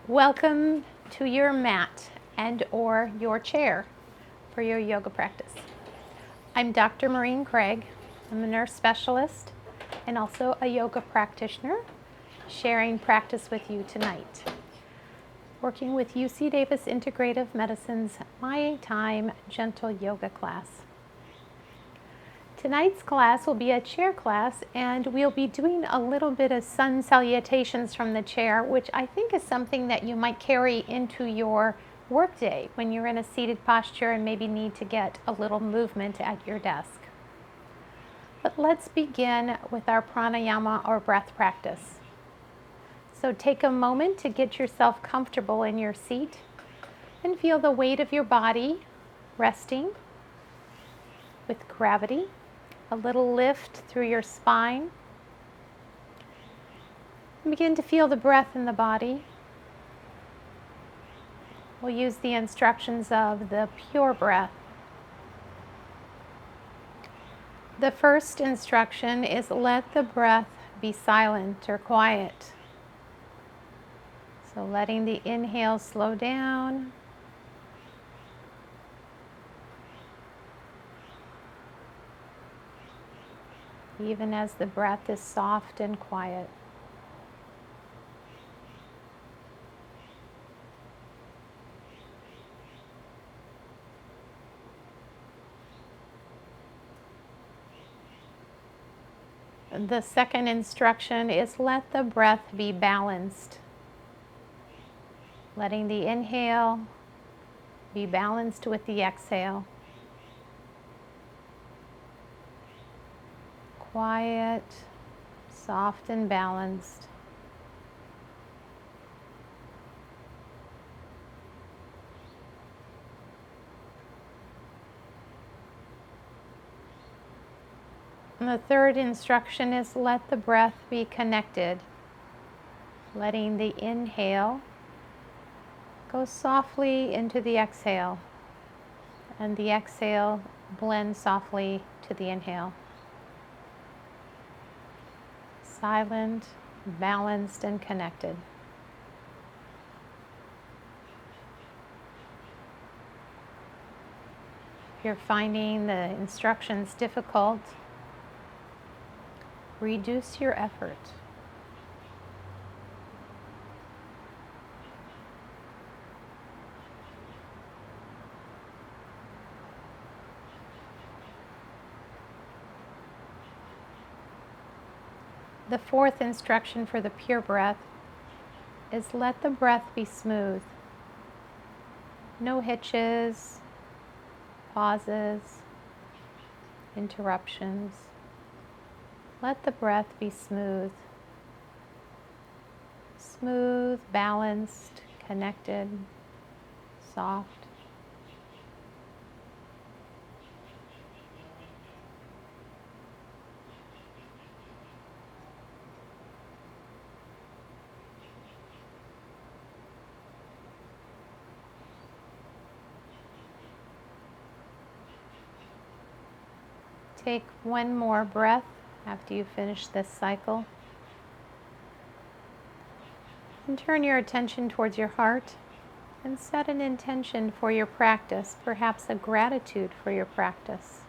Welcome to your mat and or your chair for your yoga practice. I'm Dr. Maureen Craig. I'm a nurse specialist and also a yoga practitioner, sharing practice with you tonight. Working with UC Davis Integrative Medicine's My Time Gentle Yoga class. Tonight's class will be a chair class, and we'll be doing a little bit of sun salutations from the chair, which I think is something that you might carry into your workday when you're in a seated posture and maybe need to get a little movement at your desk. But let's begin with our pranayama or breath practice. So take a moment to get yourself comfortable in your seat and feel the weight of your body resting with gravity. A little lift through your spine. Begin to feel the breath in the body. We'll use the instructions of the pure breath. The first instruction is let the breath be silent or quiet. So letting the inhale slow down. Even as the breath is soft and quiet. The second instruction is let the breath be balanced. Letting the inhale be balanced with the exhale. Quiet, soft and balanced. And the third instruction is let the breath be connected. Letting the inhale go softly into the exhale, and the exhale blend softly to the inhale. Silent, balanced, and connected. If you're finding the instructions difficult, reduce your effort. The fourth instruction for the pure breath is let the breath be smooth. No hitches, pauses, interruptions. Let the breath be smooth. Smooth, balanced, connected, soft. Take one more breath after you finish this cycle. And turn your attention towards your heart and set an intention for your practice, perhaps a gratitude for your practice.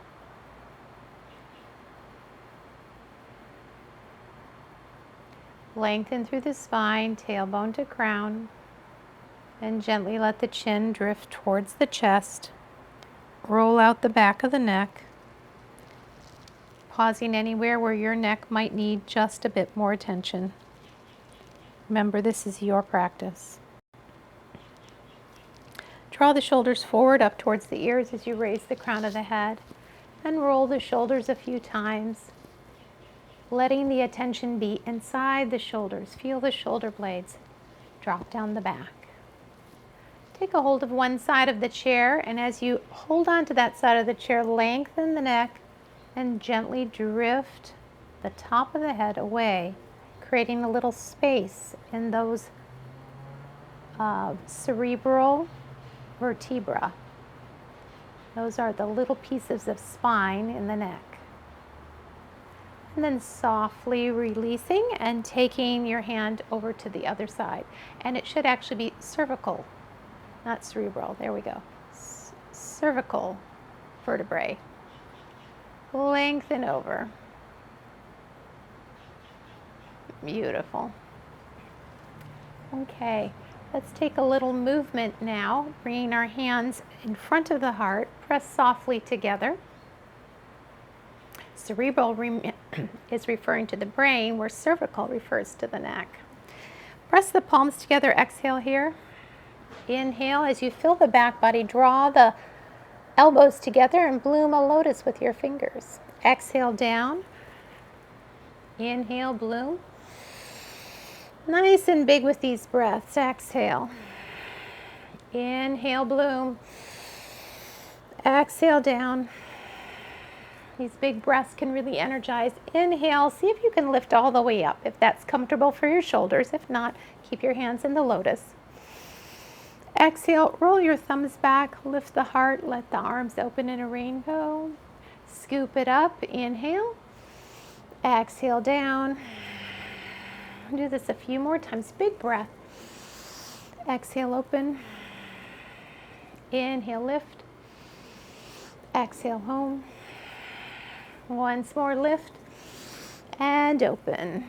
Lengthen through the spine, tailbone to crown, and gently let the chin drift towards the chest. Roll out the back of the neck, pausing anywhere where your neck might need just a bit more attention. Remember, this is your practice. Draw the shoulders forward up towards the ears as you raise the crown of the head, and roll the shoulders a few times, letting the attention be inside the shoulders. Feel the shoulder blades drop down the back. Take a hold of one side of the chair, and as you hold on to that side of the chair, lengthen the neck and gently drift the top of the head away, creating a little space in those cerebral vertebra. Those are the little pieces of spine in the neck. And then softly releasing and taking your hand over to the other side. And it should actually be cervical, not cerebral. There we go. Cervical vertebrae. Lengthen over. Beautiful. Okay, let's take a little movement now, bringing our hands in front of the heart. Press softly together. Cerebral is referring to the brain, where cervical refers to the neck. Press the palms together, exhale here. Inhale, as you feel the back body, draw the elbows together and bloom a lotus with your fingers. Exhale down. Inhale, bloom. Nice and big with these breaths. Exhale. Inhale, bloom. Exhale down. These big breaths can really energize. Inhale, see if you can lift all the way up, if that's comfortable for your shoulders. If not, keep your hands in the lotus. Exhale, roll your thumbs back, lift the heart, let the arms open in a rainbow. Scoop it up, inhale. Exhale down. Do this a few more times. Big breath. Exhale, open. Inhale, lift. Exhale, home. Once more, lift and open.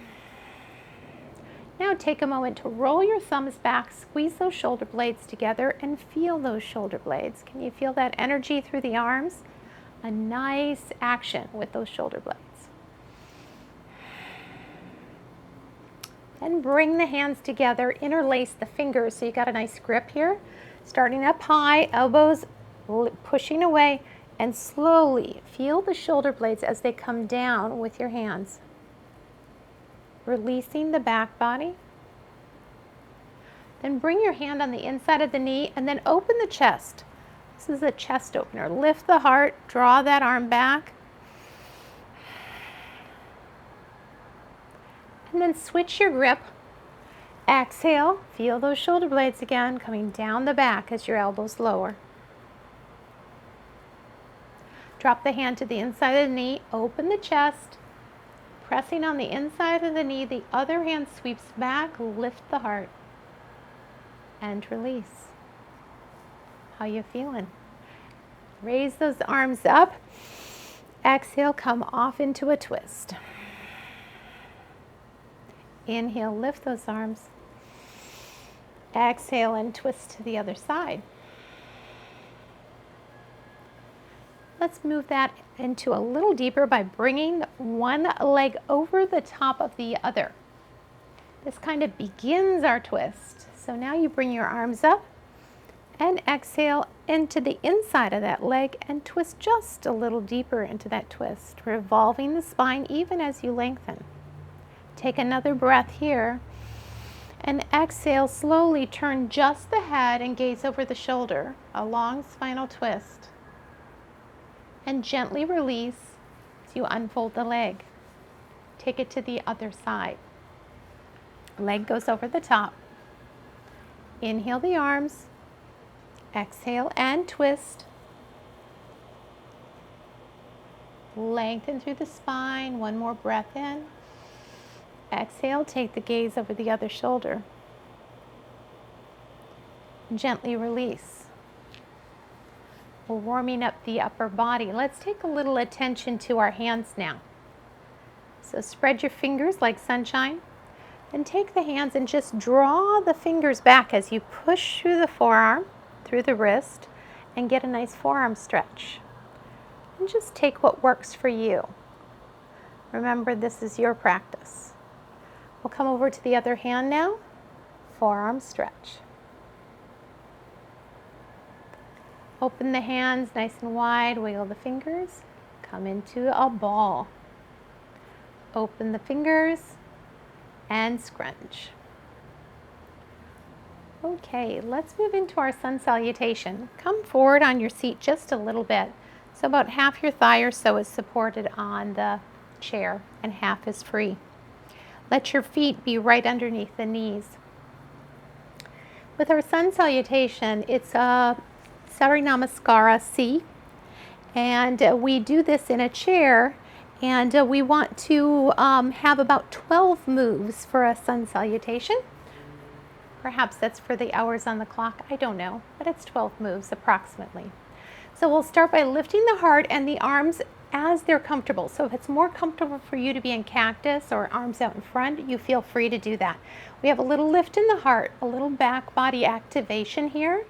Now take a moment to roll your thumbs back, squeeze those shoulder blades together, and feel those shoulder blades. Can you feel that energy through the arms? A nice action with those shoulder blades. Then bring the hands together, interlace the fingers so you got a nice grip here. Starting up high, elbows pushing away, and slowly feel the shoulder blades as they come down with your hands. Releasing the back body. Then bring your hand on the inside of the knee and then open the chest. This is a chest opener. Lift the heart, draw that arm back. And then switch your grip. Exhale, feel those shoulder blades again coming down the back as your elbows lower. Drop the hand to the inside of the knee, open the chest, pressing on the inside of the knee, the other hand sweeps back, lift the heart, and release. How you feeling? Raise those arms up. Exhale, come off into a twist. Inhale, lift those arms. Exhale and twist to the other side. Let's move that into a little deeper by bringing one leg over the top of the other. This kind of begins our twist. So now you bring your arms up and exhale into the inside of that leg and twist just a little deeper into that twist, revolving the spine even as you lengthen. Take another breath here and exhale, slowly turn just the head and gaze over the shoulder, a long spinal twist. And gently release as you unfold the leg. Take it to the other side. Leg goes over the top. Inhale the arms. Exhale and twist. Lengthen through the spine. One more breath in. Exhale, take the gaze over the other shoulder. Gently release. We're warming up the upper body. Let's take a little attention to our hands now. So spread your fingers like sunshine. And take the hands and just draw the fingers back as you push through the forearm, through the wrist, and get a nice forearm stretch. And just take what works for you. Remember, this is your practice. We'll come over to the other hand now. Forearm stretch. Open the hands nice and wide, wiggle the fingers, come into a ball. Open the fingers and scrunch. Okay, let's move into our sun salutation. Come forward on your seat just a little bit. So about half your thigh or so is supported on the chair and half is free. Let your feet be right underneath the knees. With our sun salutation, it's a Surya Namaskara C, and we do this in a chair, And we want to have about 12 moves for a sun salutation. Perhaps that's for the hours on the clock, I don't know, but it's 12 moves approximately. So we'll start by lifting the heart and the arms as they're comfortable. So if it's more comfortable for you to be in cactus or arms out in front, you feel free to do that. We have a little lift in the heart, a little back body activation here.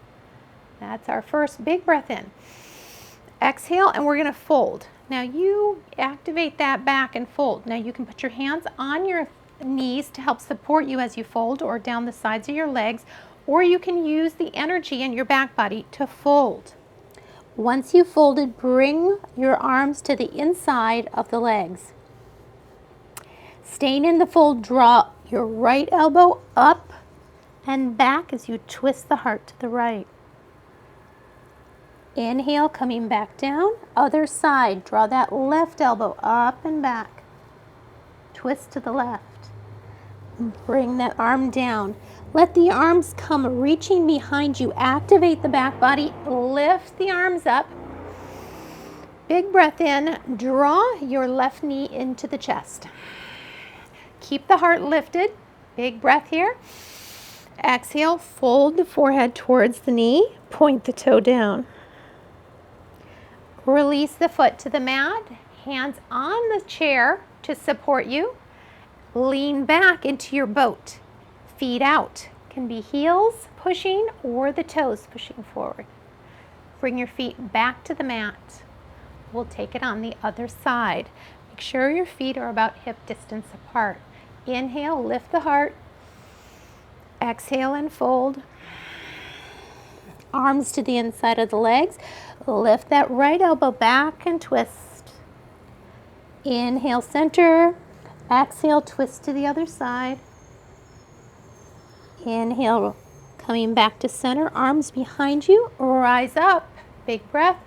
That's our first big breath in. Exhale, and we're going to fold. Now you activate that back and fold. Now you can put your hands on your knees to help support you as you fold, or down the sides of your legs, or you can use the energy in your back body to fold. Once you've folded, bring your arms to the inside of the legs. Staying in the fold, draw your right elbow up and back as you twist the heart to the right. Inhale, coming back down. Other side, draw that left elbow up and back. Twist to the left. Bring that arm down. Let the arms come reaching behind you. Activate the back body. Lift the arms up. Big breath in. Draw your left knee into the chest. Keep the heart lifted. Big breath here. Exhale, fold the forehead towards the knee. Point the toe down. Release the foot to the mat. Hands on the chair to support you. Lean back into your boat. Feet out. Can be heels pushing or the toes pushing forward. Bring your feet back to the mat. We'll take it on the other side. Make sure your feet are about hip distance apart. Inhale, lift the heart. Exhale and fold. Arms to the inside of the legs. Lift that right elbow back and twist. Inhale, center. Exhale, twist to the other side. Inhale, coming back to center, arms behind you, rise up, big breath.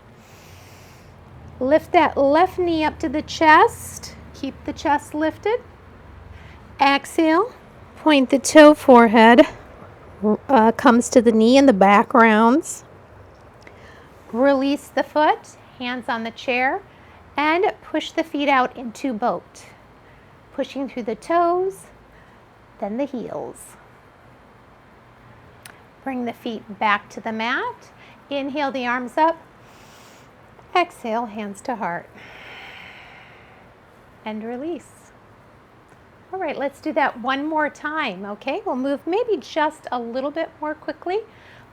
Lift that left knee up to the chest, keep the chest lifted. Exhale, point the toe forehead, comes to the knee and the back rounds. Release the foot, hands on the chair, and push the feet out into boat. Pushing through the toes, then the heels. Bring the feet back to the mat. Inhale the arms up. Exhale, hands to heart. And release. All right, let's do that one more time, okay? We'll move maybe just a little bit more quickly,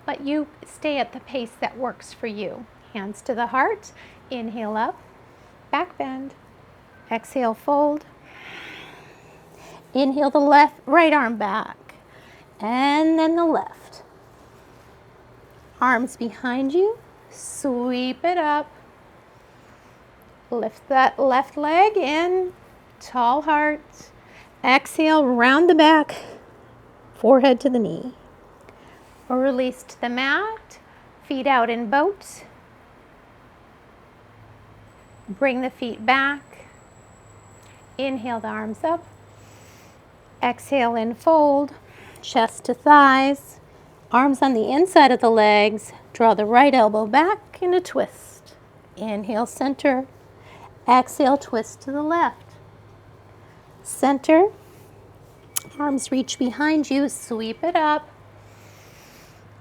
but you stay at the pace that works for you. Hands to the heart. Inhale up, back bend. Exhale, fold. Inhale the right arm back, and then the left. Arms behind you, sweep it up. Lift that left leg in, tall heart. Exhale, round the back, forehead to the knee. Release to the mat, feet out in boat. Bring the feet back. Inhale the arms up. Exhale in fold, chest to thighs. Arms on the inside of the legs. Draw the right elbow back in a twist. Inhale, center. Exhale, twist to the left. Center. Arms reach behind you. Sweep it up.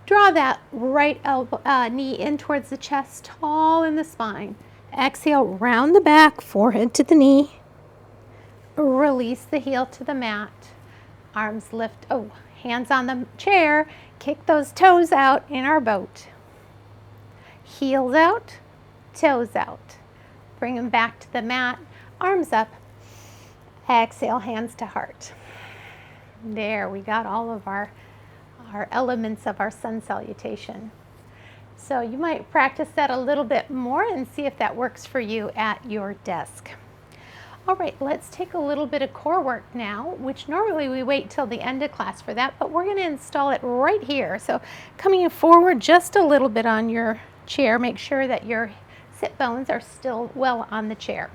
Draw that right elbow, knee in towards the chest, tall in the spine. Exhale, round the back, forehead to the knee. Release the heel to the mat. Arms lift, hands on the chair. Kick those toes out in our boat. Heels out, toes out. Bring them back to the mat. Arms up. Exhale, hands to heart. There, we got all of our elements of our sun salutation. So you might practice that a little bit more and see if that works for you at your desk. All right, let's take a little bit of core work now, which normally we wait till the end of class for that, but we're going to install it right here. So coming forward just a little bit on your chair, make sure that your sit bones are still well on the chair.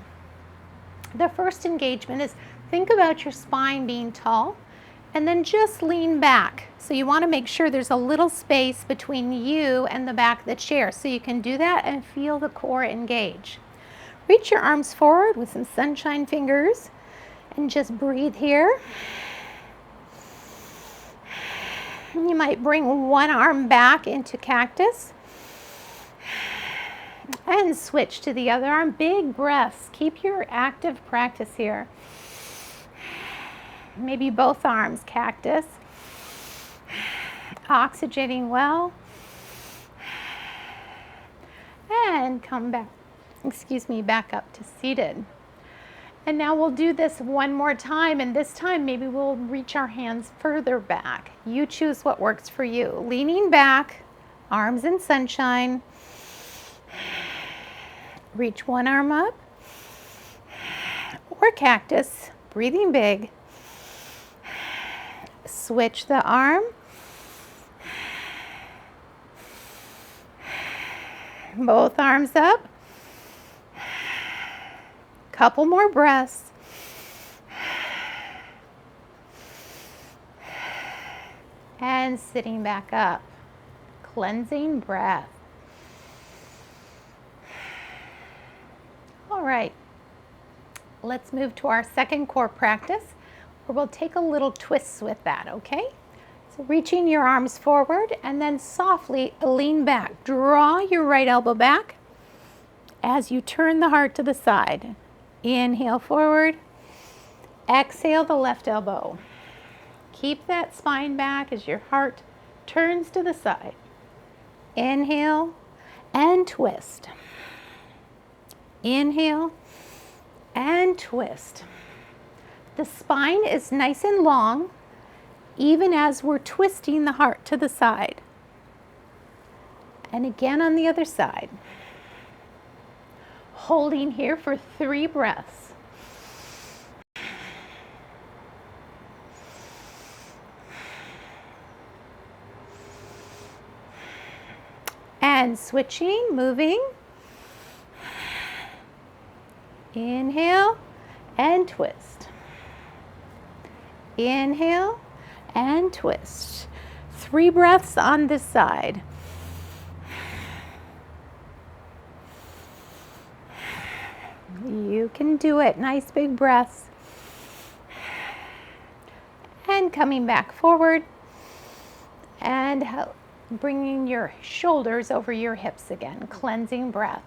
The first engagement is think about your spine being tall and then just lean back. So you want to make sure there's a little space between you and the back of the chair. So you can do that and feel the core engage. reach your arms forward with some sunshine fingers and just breathe here. You might bring one arm back into cactus and switch to the other arm. Big breaths. Keep your active practice here. Maybe both arms, cactus. Oxygenating well. And come back, back up to seated. And now we'll do this one more time, and this time maybe we'll reach our hands further back. You choose what works for you. Leaning back, arms in sunshine. Reach one arm up, or cactus, breathing big. Switch the arm. Both arms up. Couple more breaths. And sitting back up. Cleansing breath. All right. Let's move to our second core practice, where we'll take a little twist with that, okay? So reaching your arms forward and then softly lean back. Draw your right elbow back as you turn the heart to the side. Inhale forward, exhale the left elbow. Keep that spine back as your heart turns to the side. Inhale and twist. Inhale and twist. The spine is nice and long, even as we're twisting the heart to the side. And again on the other side. Holding here for 3 breaths. And switching, moving. Inhale and twist. Inhale and twist. 3 breaths on this side. You can do it. Nice big breaths. And coming back forward and bringing your shoulders over your hips again. Cleansing breath.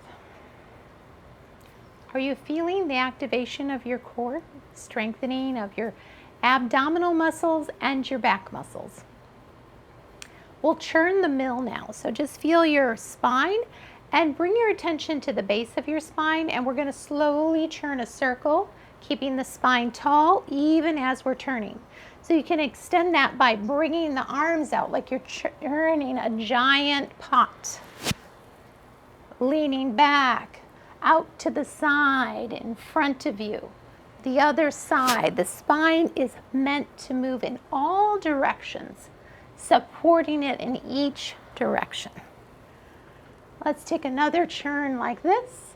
Are you feeling the activation of your core? Strengthening of your abdominal muscles and your back muscles. We'll churn the mill now. So just feel your spine and bring your attention to the base of your spine, and we're going to slowly churn a circle, keeping the spine tall even as we're turning. So you can extend that by bringing the arms out like you're churning a giant pot. Leaning back, out to the side, in front of you. The other side. The spine is meant to move in all directions, supporting it in each direction. Let's take another churn like this.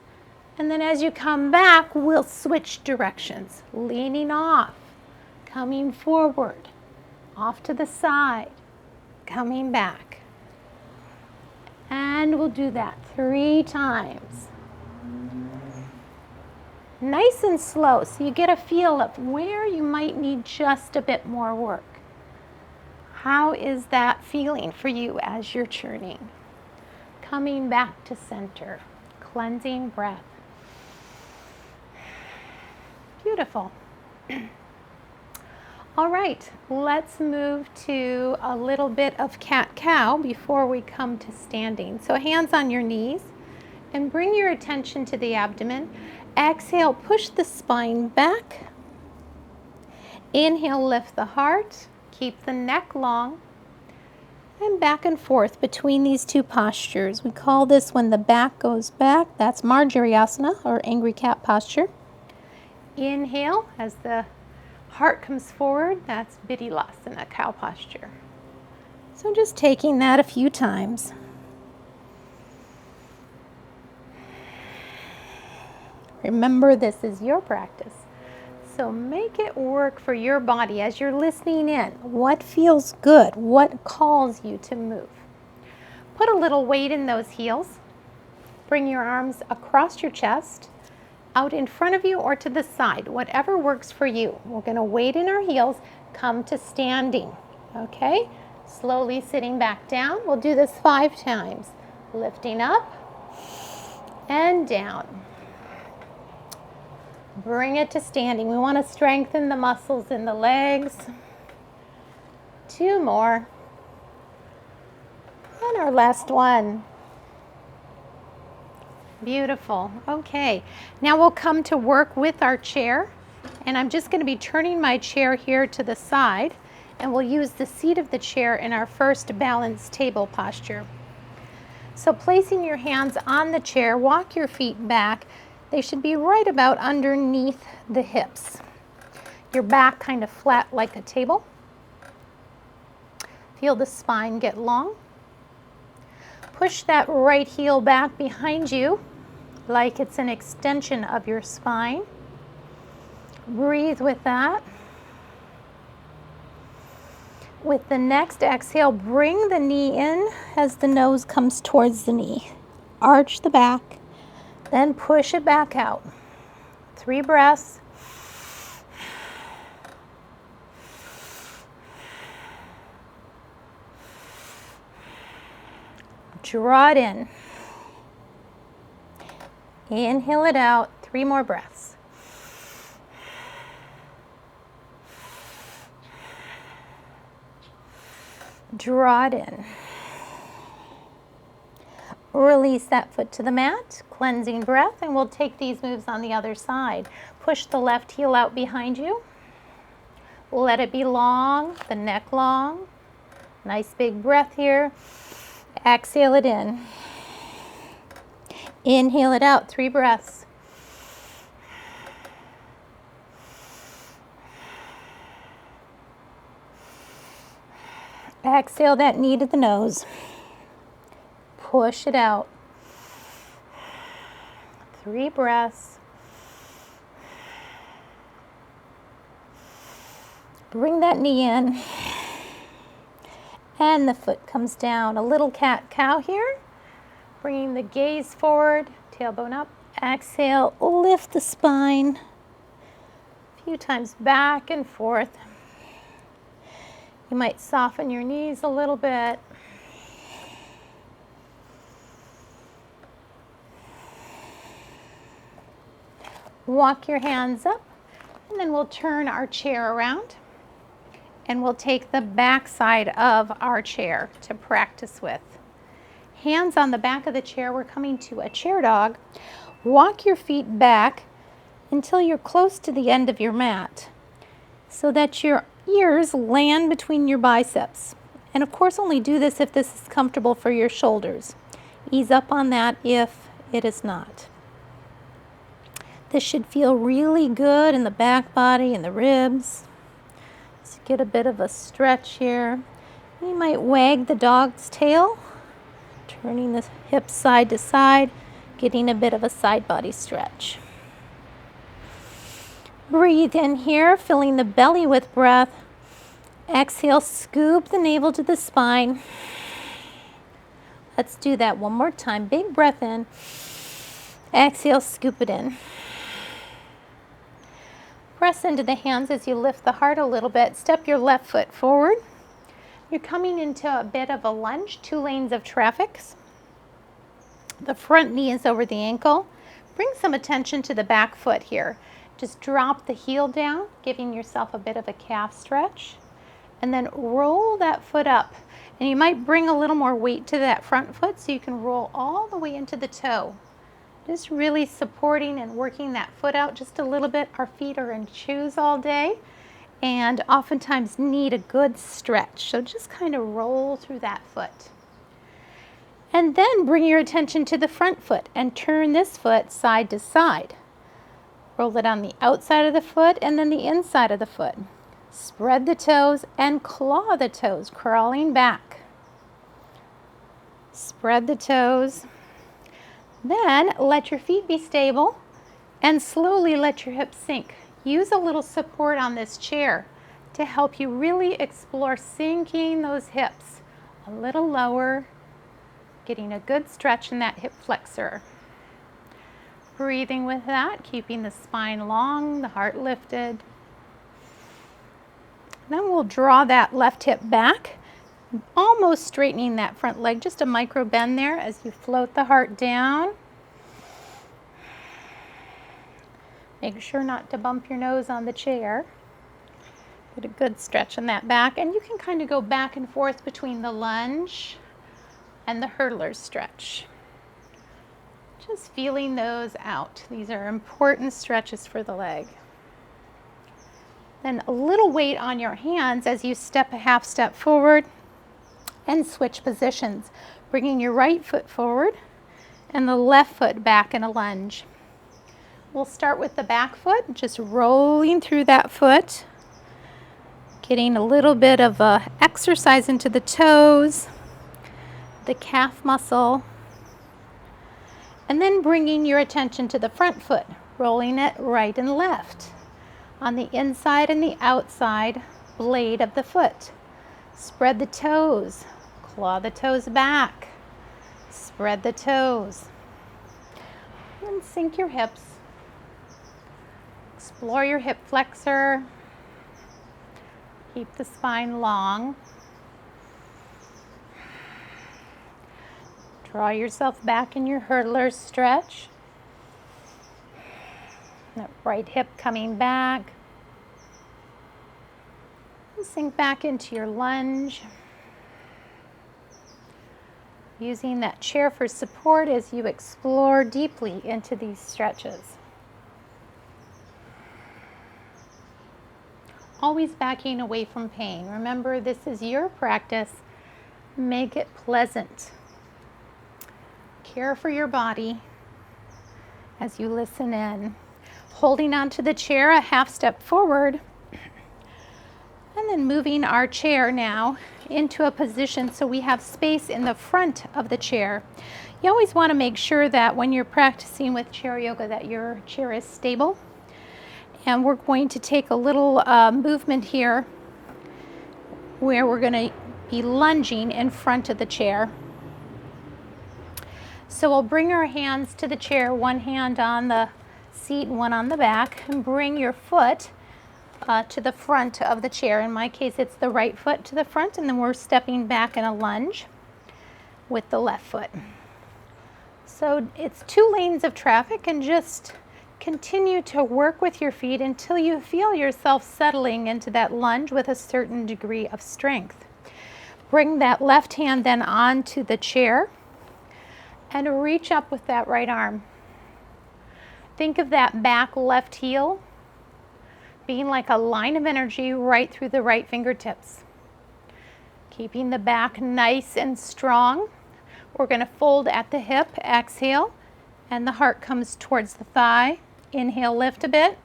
And then as you come back, we'll switch directions. Leaning off, coming forward, off to the side, coming back. And we'll do that 3 times. Nice and slow, so you get a feel of where you might need just a bit more work. How is that feeling for you as you're churning? Coming back to center, cleansing breath. Beautiful. All right, let's move to a little bit of cat-cow before we come to standing. So hands on your knees and bring your attention to the abdomen. Exhale, push the spine back. Inhale, lift the heart. Keep the neck long. And back and forth between these 2 postures. We call this when the back goes back. That's Marjariasana, or angry cat posture. Inhale as the heart comes forward. That's Vidilasana, cow posture. So just taking that a few times. Remember, this is your practice. So make it work for your body as you're listening in. What feels good? What calls you to move? Put a little weight in those heels. Bring your arms across your chest out in front of you or to the side, whatever works for you. We're going to wait in our heels, come to standing, okay? Slowly sitting back down. We'll do this 5 times. Lifting up and down. Bring it to standing. We want to strengthen the muscles in the legs. 2 more. And our last one. Beautiful. Okay, now we'll come to work with our chair, and I'm just going to be turning my chair here to the side, and we'll use the seat of the chair in our first balanced table posture. So placing your hands on the chair, walk your feet back. They should be right about underneath the hips. Your back kind of flat like a table. Feel the spine get long. Push that right heel back behind you like it's an extension of your spine. Breathe with that. With the next exhale, bring the knee in as the nose comes towards the knee. Arch the back, then push it back out. 3 breaths. Draw it in. Inhale it out. 3 more breaths. Draw it in. Release that foot to the mat. Cleansing breath, and we'll take these moves on the other side. Push the left heel out behind you. Let it be long, the neck long. Nice big breath here. Exhale it in. Inhale it out. 3 breaths. Exhale that knee to the nose. Push it out. 3 breaths. Bring that knee in. And the foot comes down. A little cat-cow here. Bringing the gaze forward, tailbone up. Exhale, lift the spine. A few times back and forth. You might soften your knees a little bit. Walk your hands up, and then we'll turn our chair around. And we'll take the back side of our chair to practice with. Hands on the back of the chair, we're coming to a chair dog. Walk your feet back until you're close to the end of your mat so that your ears land between your biceps. And of course, only do this if this is comfortable for your shoulders. Ease up on that if it is not. This should feel really good in the back body and the ribs. Let's get a bit of a stretch here. You might wag the dog's tail, turning the hips side to side, getting a bit of a side body stretch. Breathe in here, filling the belly with breath. Exhale, scoop the navel to the spine. Let's do that one more time. Big breath in. Exhale, scoop it in. Press into the hands as you lift the heart a little bit. Step your left foot forward. You're coming into a bit of a lunge, 2 lanes of traffic. The front knee is over the ankle. Bring some attention to the back foot here. Just drop the heel down, giving yourself a bit of a calf stretch. And then roll that foot up. And you might bring a little more weight to that front foot so you can roll all the way into the toe. Just really supporting and working that foot out just a little bit. Our feet are in shoes all day and oftentimes need a good stretch. So just kind of roll through that foot. And then bring your attention to the front foot and turn this foot side to side. Roll it on the outside of the foot and then the inside of the foot. Spread the toes and claw the toes, crawling back. Spread the toes. Then let your feet be stable and slowly let your hips sink. Use a little support on this chair to help you really explore sinking those hips a little lower, getting a good stretch in that hip flexor. Breathing with that, keeping the spine long, the heart lifted. Then we'll draw that left hip back, almost straightening that front leg, just a micro bend there as you float the heart down. Make sure not to bump your nose on the chair. Get a good stretch on that back, and you can kind of go back and forth between the lunge and the hurdler stretch. Just feeling those out. These are important stretches for the leg. Then a little weight on your hands as you step a half step forward and switch positions, bringing your right foot forward and the left foot back in a lunge. We'll start with the back foot, just rolling through that foot, getting a little bit of exercise into the toes, the calf muscle, and then bringing your attention to the front foot, rolling it right and left on the inside and the outside blade of the foot. Spread the toes, claw the toes back, spread the toes, and sink your hips. Explore your hip flexor, keep the spine long. Draw yourself back in your hurdler stretch. That right hip coming back. And sink back into your lunge. Using that chair for support as you explore deeply into these stretches. Always backing away from pain. Remember, this is your practice. Make it pleasant. Care for your body as you listen in. Holding onto the chair a half step forward, and then moving our chair now into a position so we have space in the front of the chair. You always want to make sure that when you're practicing with chair yoga that your chair is stable. And we're going to take a little movement here where we're going to be lunging in front of the chair. So we'll bring our hands to the chair, one hand on the seat and one on the back, and bring your foot to the front of the chair. In my case, it's the right foot to the front, and then we're stepping back in a lunge with the left foot. So it's 2 lanes of traffic, and just continue to work with your feet until you feel yourself settling into that lunge with a certain degree of strength. Bring that left hand then onto the chair and reach up with that right arm. Think of that back left heel being like a line of energy right through the right fingertips. Keeping the back nice and strong. We're going to fold at the hip, exhale, and the heart comes towards the thigh. Inhale, lift a bit.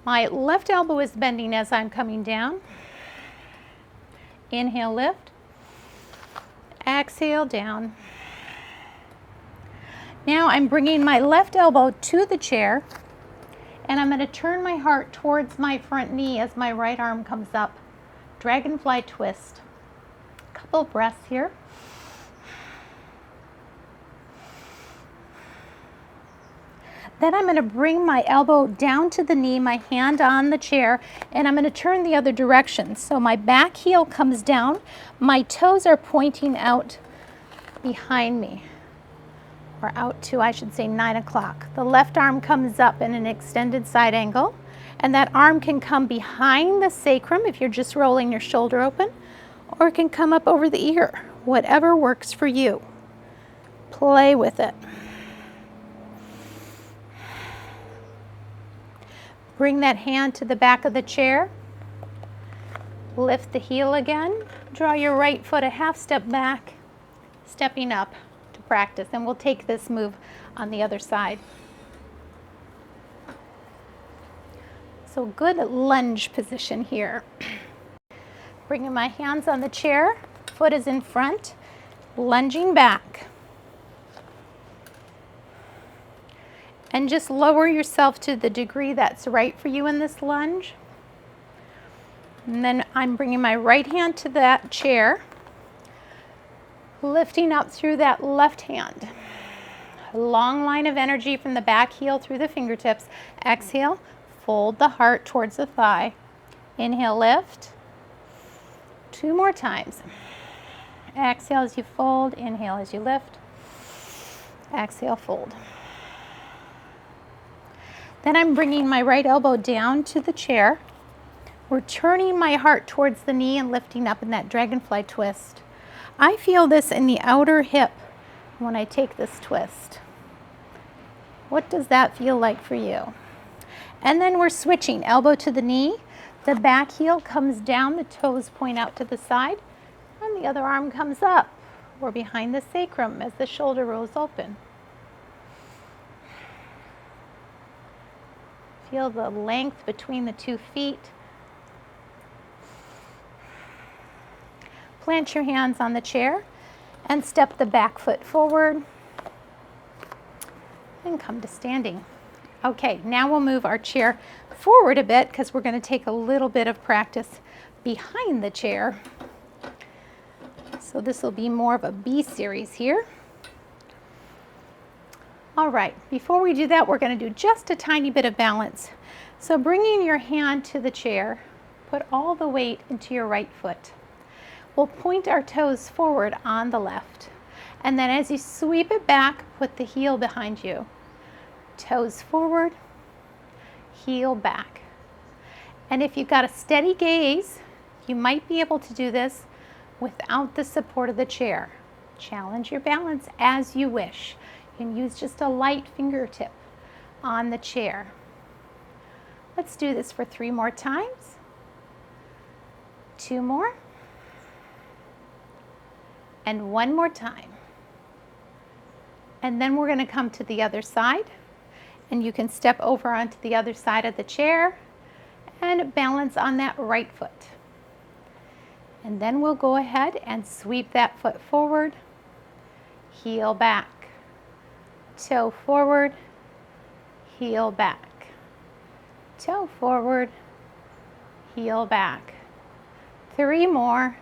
My left elbow is bending as I'm coming down. Inhale, lift. Exhale, down. Now I'm bringing my left elbow to the chair, and I'm going to turn my heart towards my front knee as my right arm comes up. Dragonfly twist. Couple breaths here. Then I'm going to bring my elbow down to the knee, my hand on the chair, and I'm going to turn the other direction. So my back heel comes down, my toes are pointing out behind me, or out to, I should say, 9 o'clock. The left arm comes up in an extended side angle, and that arm can come behind the sacrum if you're just rolling your shoulder open, or it can come up over the ear, whatever works for you. Play with it. Bring that hand to the back of the chair. Lift the heel again. Draw your right foot a half step back, stepping up to practice. And we'll take this move on the other side. So good lunge position here. Bringing my hands on the chair, foot is in front, lunging back. And just lower yourself to the degree that's right for you in this lunge. And then I'm bringing my right hand to that chair, lifting up through that left hand. long line of energy from the back heel through the fingertips. Exhale, fold the heart towards the thigh. Inhale, lift. 2 more times. Exhale as you fold, inhale as you lift. Exhale, fold. Then I'm bringing my right elbow down to the chair. We're turning my heart towards the knee and lifting up in that dragonfly twist. I feel this in the outer hip when I take this twist. What does that feel like for you? And then we're switching, elbow to the knee. The back heel comes down, the toes point out to the side, and the other arm comes up. We're behind the sacrum as the shoulder rolls open. Feel the length between the 2 feet. Plant your hands on the chair and step the back foot forward and come to standing. Okay, now we'll move our chair forward a bit because we're going to take a little bit of practice behind the chair. So this will be more of a B series here. All right, before we do that, we're going to do just a tiny bit of balance. So bringing your hand to the chair, put all the weight into your right foot. We'll point our toes forward on the left. And then as you sweep it back, put the heel behind you. Toes forward, heel back. And if you've got a steady gaze, you might be able to do this without the support of the chair. Challenge your balance as you wish. You can use just a light fingertip on the chair. Let's do this for 3 more times. 2 more. And 1 more time. And then we're going to come to the other side. And you can step over onto the other side of the chair and balance on that right foot. And then we'll go ahead and sweep that foot forward, heel back, toe forward, heel back, toe forward, heel back. 3 more.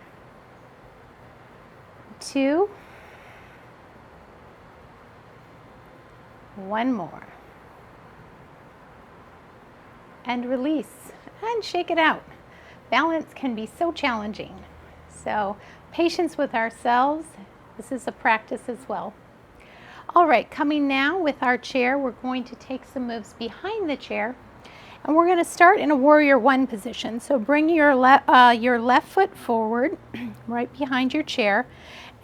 2. 1 more. And release and shake it out. Balance can be so challenging. So patience with ourselves. This is a practice as well. All right, coming now with our chair, we're going to take some moves behind the chair. And we're going to start in a warrior 1 position. So bring your left foot forward, right behind your chair.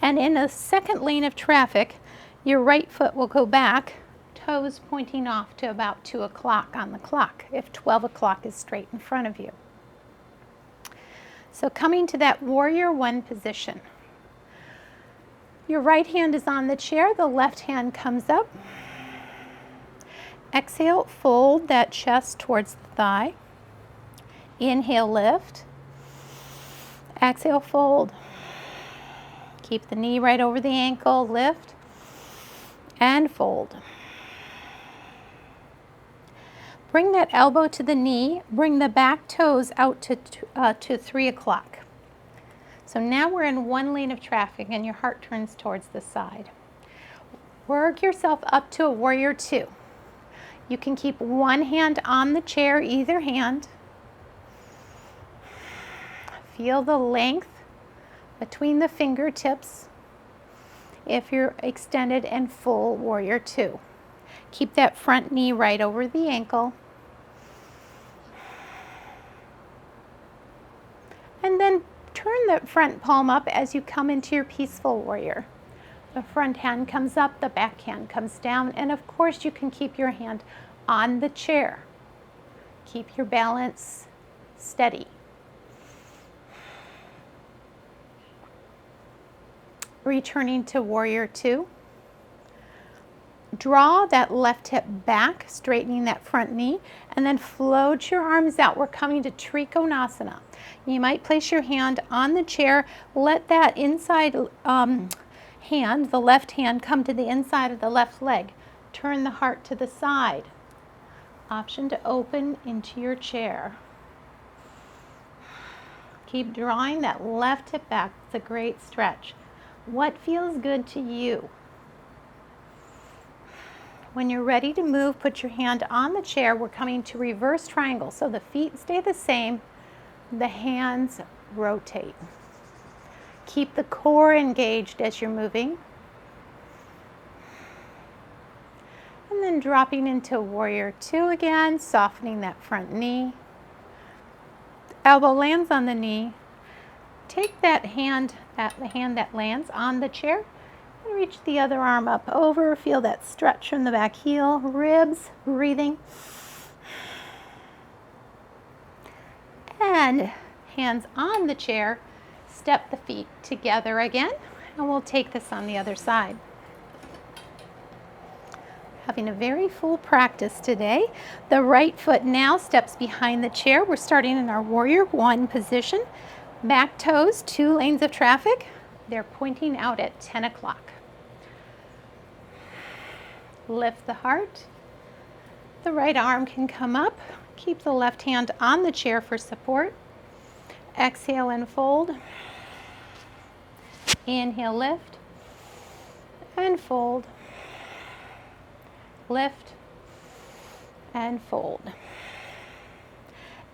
And in a second lane of traffic, your right foot will go back, toes pointing off to about 2 o'clock on the clock, if 12 o'clock is straight in front of you. So coming to that warrior 1 position. Your right hand is on the chair, the left hand comes up. Exhale, fold that chest towards the thigh. Inhale, lift. Exhale, fold. Keep the knee right over the ankle, lift and fold. Bring that elbow to the knee, bring the back toes out to 3 o'clock. So now we're in 1 lane of traffic and your heart turns towards the side. Work yourself up to a warrior 2. You can keep 1 hand on the chair, either hand. Feel the length between the fingertips if you're extended and full warrior 2. Keep that front knee right over the ankle. And then turn the front palm up as you come into your peaceful warrior. The front hand comes up, the back hand comes down, and of course you can keep your hand on the chair. Keep your balance steady. Returning to warrior 2. Draw that left hip back, straightening that front knee, and then float your arms out. We're coming to Trikonasana. You might place your hand on the chair. Let that inside hand, the left hand, come to the inside of the left leg. Turn the heart to the side. Option to open into your chair. Keep drawing that left hip back. It's a great stretch. What feels good to you? When you're ready to move, put your hand on the chair. We're coming to reverse triangle. So the feet stay the same, the hands rotate. Keep the core engaged as you're moving. And then dropping into warrior two again, softening that front knee. Elbow lands on the knee. Take that hand, the hand that lands on the chair, and reach the other arm up over. Feel that stretch from the back heel, ribs, breathing. And hands on the chair, step the feet together again, and we'll take this on the other side. Having a very full practice today. The right foot now steps behind the chair. We're starting in our warrior one position. Back toes, 2 lanes of traffic. They're pointing out at 10 o'clock. Lift the heart. The right arm can come up. Keep the left hand on the chair for support. Exhale and fold. Inhale, lift. And fold. Lift and fold.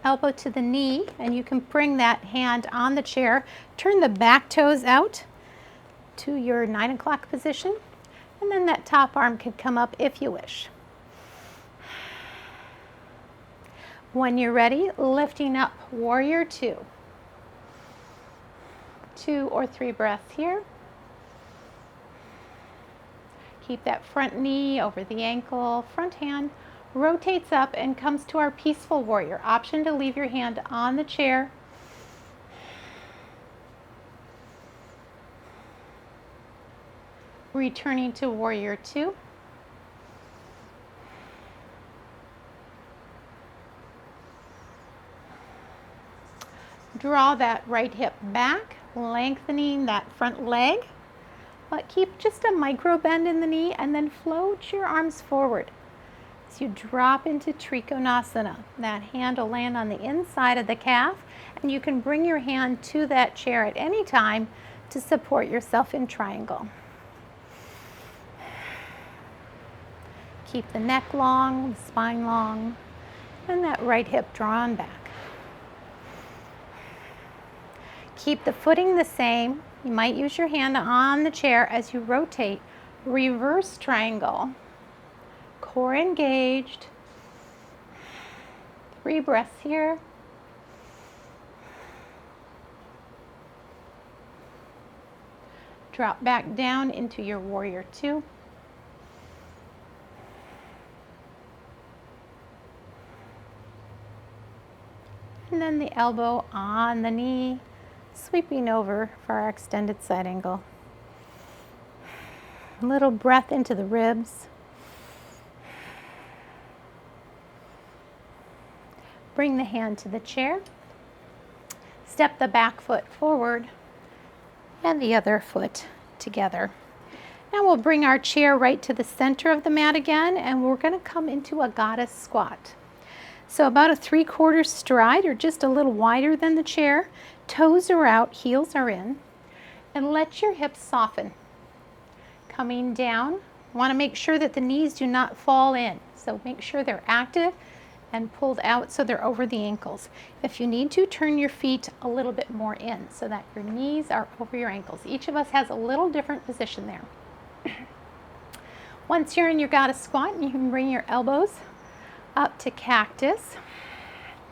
Elbow to the knee, and you can bring that hand on the chair. Turn the back toes out to your 9 o'clock position, and then that top arm can come up if you wish. When you're ready, lifting up warrior two. 2 or 3 breaths here. Keep that front knee over the ankle, front hand rotates up and comes to our peaceful warrior. Option to leave your hand on the chair. Returning to warrior two. Draw that right hip back, lengthening that front leg. But keep just a micro bend in the knee and then float your arms forward. As you drop into Trikonasana, that hand will land on the inside of the calf, and you can bring your hand to that chair at any time to support yourself in triangle. Keep the neck long, the spine long, and that right hip drawn back. Keep the footing the same. You might use your hand on the chair as you rotate. Reverse triangle. Core engaged. 3 breaths here. Drop back down into your warrior two. And then the elbow on the knee, sweeping over for our extended side angle. A little breath into the ribs. Bring the hand to the chair. Step the back foot forward and the other foot together. Now we'll bring our chair right to the center of the mat again, and we're going to come into a goddess squat. So about a 3/4 stride, or just a little wider than the chair. Toes are out, heels are in, and let your hips soften. Coming down, want to make sure that the knees do not fall in. So make sure they're active and pulled out so they're over the ankles. If you need to, turn your feet a little bit more in so that your knees are over your ankles. Each of us has a little different position there. Once you're in your goddess squat, you can bring your elbows up to cactus.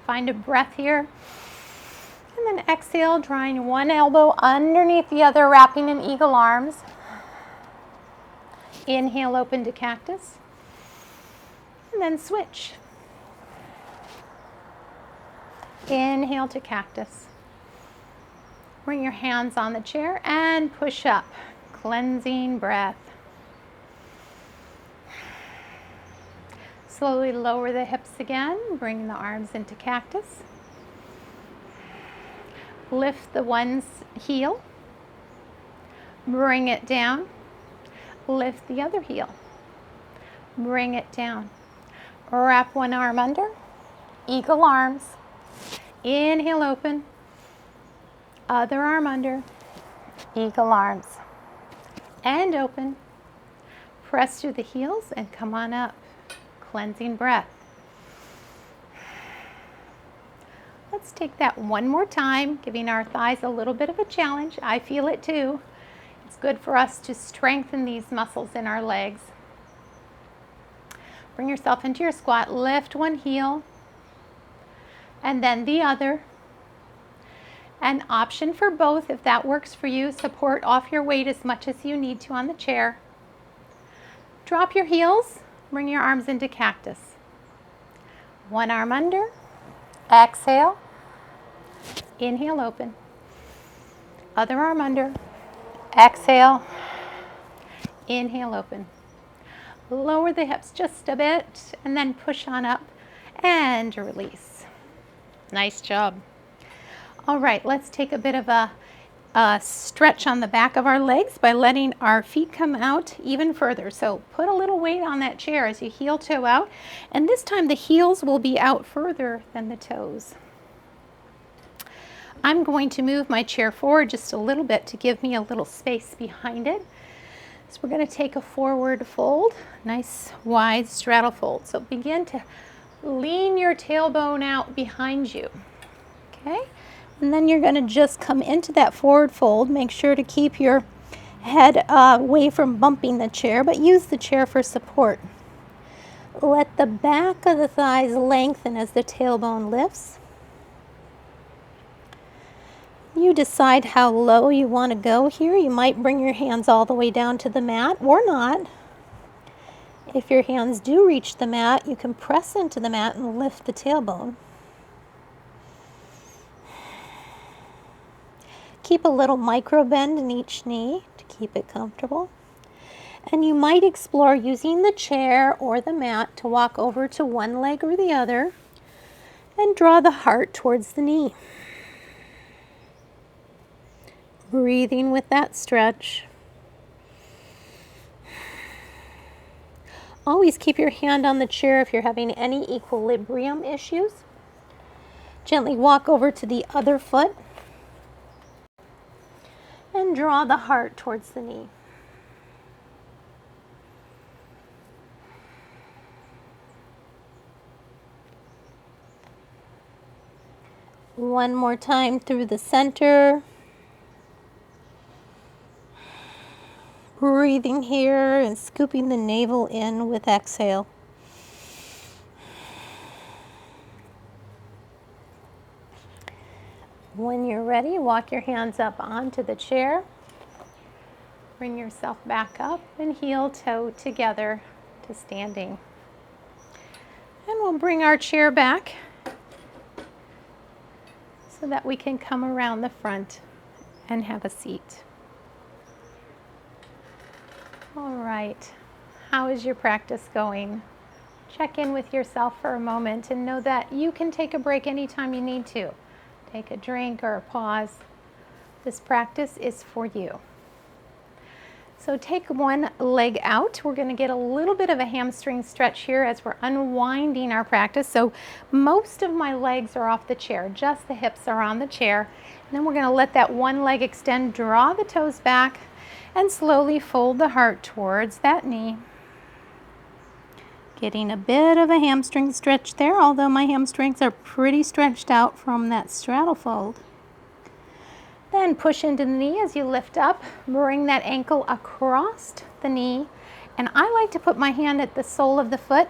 Find a breath here. And then exhale, drawing one elbow underneath the other, wrapping in eagle arms. Inhale, open to cactus. And then switch. Inhale to cactus. Bring your hands on the chair and push up. Cleansing breath. Slowly lower the hips again, bring the arms into cactus. Lift the one heel, bring it down. Lift the other heel, bring it down. Wrap one arm under, eagle arms. Inhale, open. Other arm under, eagle arms. And open. press through the heels and come on up. Cleansing breath. Let's take that one more time, giving our thighs a little bit of a challenge. I feel it too. It's good for us to strengthen these muscles in our legs. Bring yourself into your squat. Lift one heel and then the other. An option for both if that works for you. Support off your weight as much as you need to on the chair. Drop your heels. Bring your arms into cactus. One arm under. Exhale. Inhale, open. Other arm under. Exhale. Inhale, open. Lower the hips just a bit and then push on up and release. Nice job. All right, let's take a bit of a stretch on the back of our legs by letting our feet come out even further. So put a little weight on that chair as you heel toe out, and this time the heels will be out further than the toes. I'm going to move my chair forward just a little bit to give me a little space behind it. So we're going to take a forward fold, nice wide straddle fold. So begin to lean your tailbone out behind you, okay? And then you're going to just come into that forward fold. Make sure to keep your head away from bumping the chair, but use the chair for support. Let the back of the thighs lengthen as the tailbone lifts. You decide how low you want to go here. You might bring your hands all the way down to the mat or not. If your hands do reach the mat, you can press into the mat and lift the tailbone. Keep a little micro bend in each knee to keep it comfortable. And you might explore using the chair or the mat to walk over to one leg or the other and draw the heart towards the knee. Breathing with that stretch. Always keep your hand on the chair if you're having any equilibrium issues. Gently walk over to the other foot and draw the heart towards the knee. One more time through the center. Breathing here and scooping the navel in with exhale. When you're ready, walk your hands up onto the chair. Bring yourself back up and heel toe together to standing. And we'll bring our chair back so that we can come around the front and have a seat. All right, how is your practice going? Check in with yourself for a moment and know that you can take a break anytime you need to. Take a drink or a pause. This practice is for you. So take one leg out. We're going to get a little bit of a hamstring stretch here as we're unwinding our practice. So most of my legs are off the chair, just the hips are on the chair. And then we're going to let that one leg extend, draw the toes back, and slowly fold the heart towards that knee. Getting a bit of a hamstring stretch there, although my hamstrings are pretty stretched out from that straddle fold. Then push into the knee as you lift up. Bring that ankle across the knee. And I like to put my hand at the sole of the foot.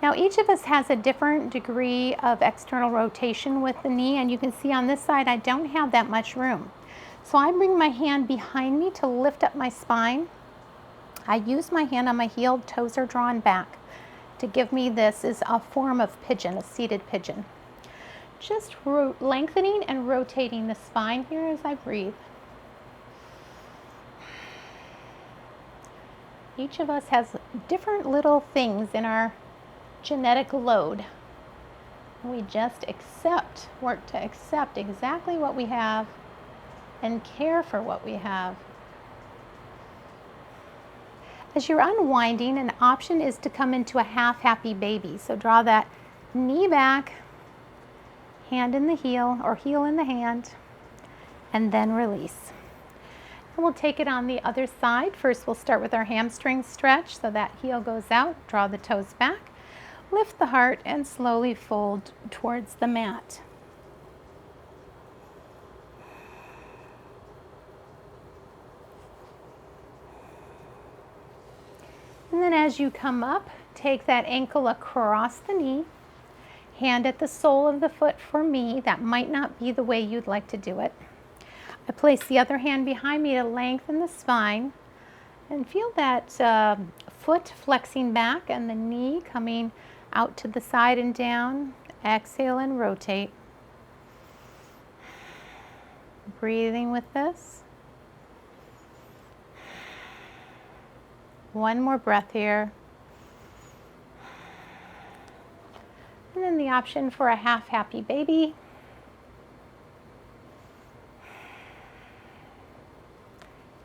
Now each of us has a different degree of external rotation with the knee, and you can see on this side I don't have that much room. So I bring my hand behind me to lift up my spine. I use my hand on my heel, toes are drawn back to give me this is a form of pigeon, a seated pigeon. Just lengthening and rotating the spine here as I breathe. Each of us has different little things in our genetic load. We just work to accept exactly what we have and care for what we have. As you're unwinding, an option is to come into a half happy baby. So draw that knee back, hand in the heel or heel in the hand, and then release. And we'll take it on the other side. First, we'll start with our hamstring stretch so that heel goes out. Draw the toes back. Lift the heart and slowly fold towards the mat. And then as you come up, take that ankle across the knee. Hand at the sole of the foot for me. That might not be the way you'd like to do it. I place the other hand behind me to lengthen the spine and feel that foot flexing back and the knee coming out to the side and down. Exhale and rotate. Breathing with this. One more breath here. And then the option for a half happy baby.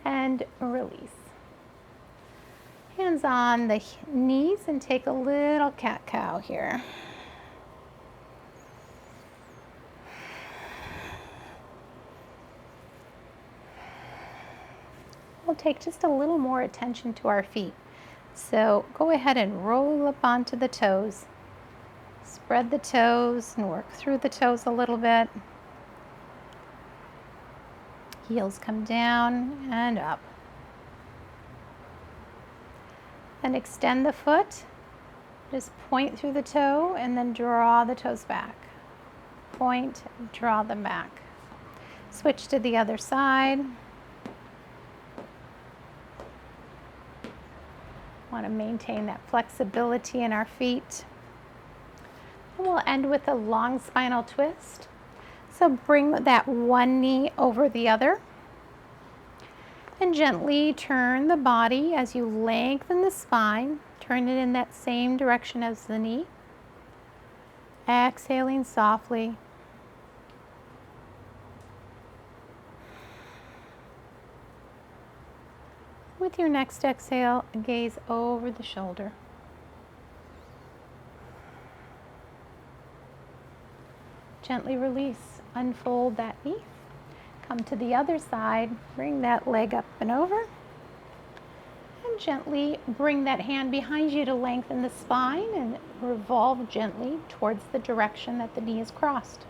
And release. Hands on the knees and take a little cat-cow here. We'll take just a little more attention to our feet. So go ahead and roll up onto the toes. Spread the toes and work through the toes a little bit. Heels come down and up. And extend the foot. Just point through the toe and then draw the toes back. Point, draw them back. Switch to the other side. Want to maintain that flexibility in our feet. And we'll end with a long spinal twist. So bring that one knee over the other. And gently turn the body as you lengthen the spine. Turn it in that same direction as the knee. Exhaling softly. With your next exhale, gaze over the shoulder. Gently release, unfold that knee. Come to the other side, bring that leg up and over. And gently bring that hand behind you to lengthen the spine and revolve gently towards the direction that the knee is crossed.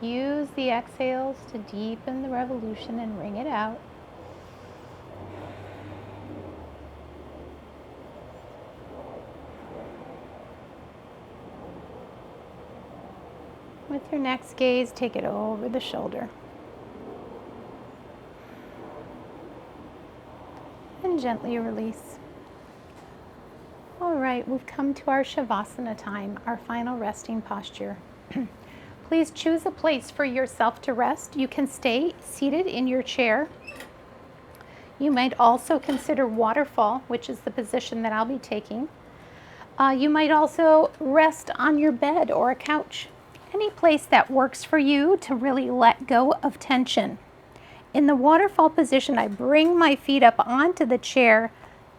Use the exhales to deepen the revolution and wring it out. With your next gaze, take it over the shoulder. And gently release. All right, we've come to our Shavasana time, our final resting posture. Please choose a place for yourself to rest. You can stay seated in your chair. You might also consider waterfall, which is the position that I'll be taking. You might also rest on your bed or a couch. Any place that works for you to really let go of tension. In the waterfall position, I bring my feet up onto the chair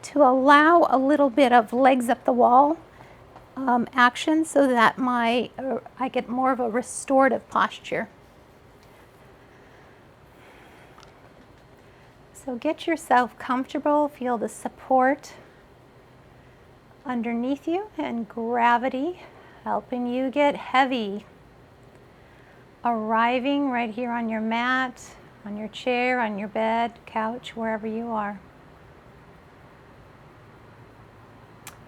to allow a little bit of legs up the wall action so that I get more of a restorative posture. So get yourself comfortable, feel the support underneath you and gravity helping you get heavy. Arriving right here on your mat, on your chair, on your bed, couch, wherever you are.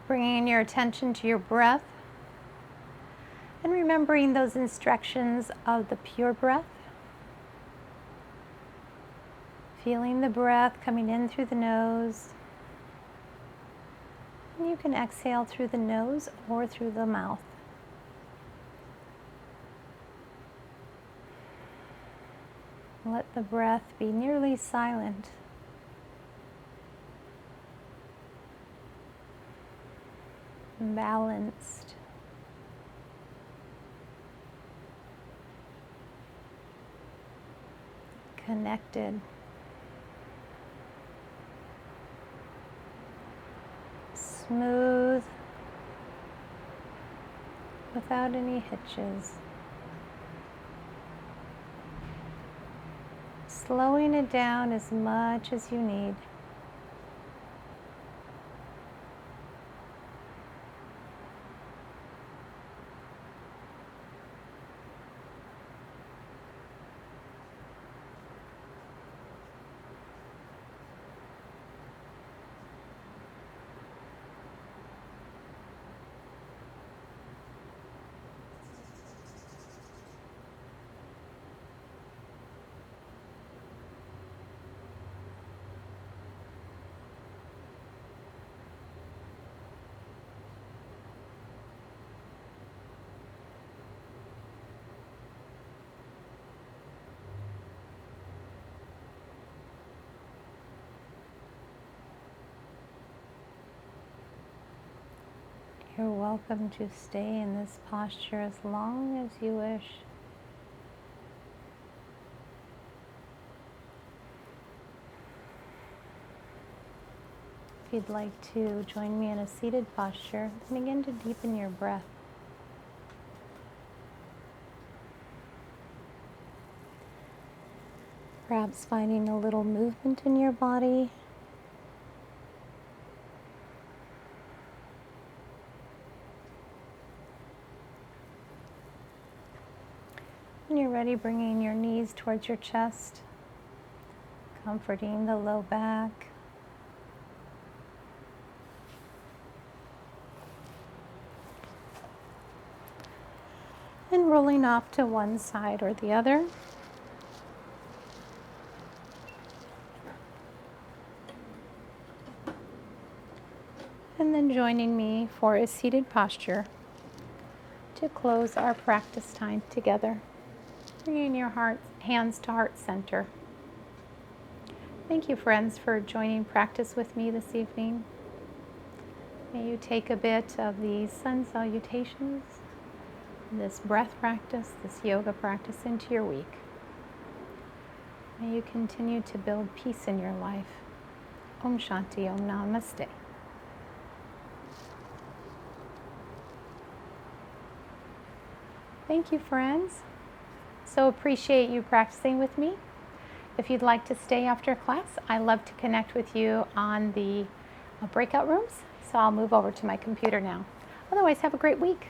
Bringing your attention to your breath and remembering those instructions of the pure breath. Feeling the breath coming in through the nose. And you can exhale through the nose or through the mouth. Let the breath be nearly silent. Balanced. Connected. Smooth. Without any hitches. slowing it down as much as you need. You're welcome to stay in this posture as long as you wish. If you'd like to join me in a seated posture, then begin to deepen your breath. Perhaps finding a little movement in your body. When you're ready, bringing your knees towards your chest, comforting the low back. And rolling off to one side or the other. And then joining me for a seated posture to close our practice time together. Bringing your hands to heart center. Thank you, friends, for joining practice with me this evening. May you take a bit of these sun salutations, this breath practice, this yoga practice into your week. May you continue to build peace in your life. Om Shanti, Om Namaste. Thank you, friends. So appreciate you practicing with me. If you'd like to stay after class, I love to connect with you on the breakout rooms. So I'll move over to my computer now. Otherwise, have a great week.